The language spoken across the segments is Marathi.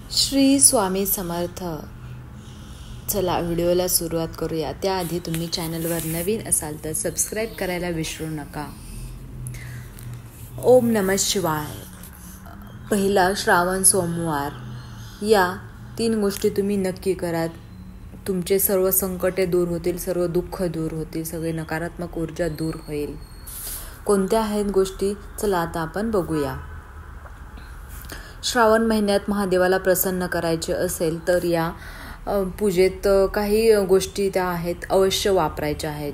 श्री स्वामी समर्थ. चला व्हिडिओला सुरुवात करूया. त्याआधी तुम्ही चॅनलवर नवीन असाल तर सबस्क्राईब करायला विसरू नका. ओम नमः शिवाय. पहिला श्रावण सोमवार. या 3 गोष्टी तुम्ही नक्की करा. तुमचे सर्व संकटे दूर होतील, सर्व दुःख दूर होतील, सगळे नकारात्मक ऊर्जा दूर होईल. कोणत्या आहेत गोष्टी? चला आता आपण बघूया. श्रावण महिन्यात महादेवाला प्रसन्न करायचे असेल तर या पूजेत काही गोष्टी त्या आहेत अवश्य वापरायच्या आहेत.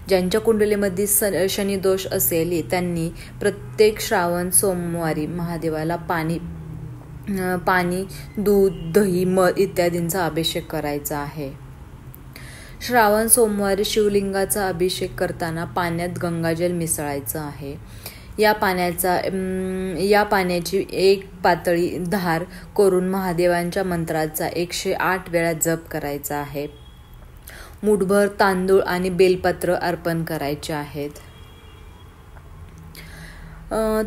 ज्यांच्या कुंडलीमध्ये शनिदोष असेल त्यांनी प्रत्येक श्रावण सोमवारी महादेवाला पाणी, दूध, दही, मध इत्यादींचा अभिषेक करायचा आहे. श्रावण सोमवारी शिवलिंगाचा अभिषेक करताना पाण्यात गंगाजल मिसळायचं आहे. या पाण्याची एक पातळी धार करून महादेवांच्या मंत्राचा 108 वेळा जप करायचा आहे. मुठभर तांदूळ आणि बेलपत्र अर्पण करायचे आहेत.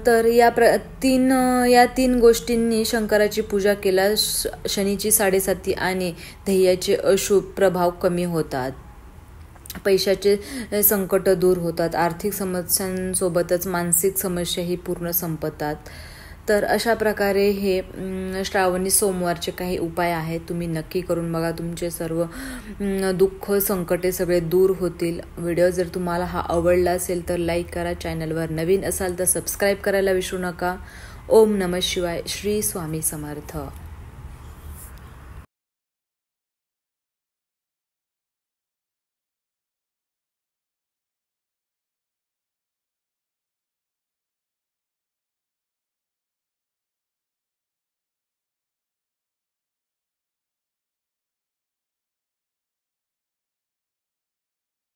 तर या 3 गोष्टींनी शंकराची पूजा केल्यास शनीची 7.5 आणि ध्येयाचे अशुभ प्रभाव कमी होतात. पैशाचे संकट दूर होतात. आर्थिक समस्यांसोबतच मानसिक समस्याही पूर्ण संपतात. तर अशा प्रकारे हे श्रावणी सोमवारचे काही उपाय आहेत. तुम्ही नक्की करून बघा. तुमचे सर्व दुःख संकटे सगळे दूर होतील. व्हिडिओ जर तुम्हाला हा आवडला असेल तर लाईक करा. चॅनलवर नवीन असाल तर सबस्क्राईब करायला विसरू नका. ओम नमः शिवाय. श्री स्वामी समर्थ.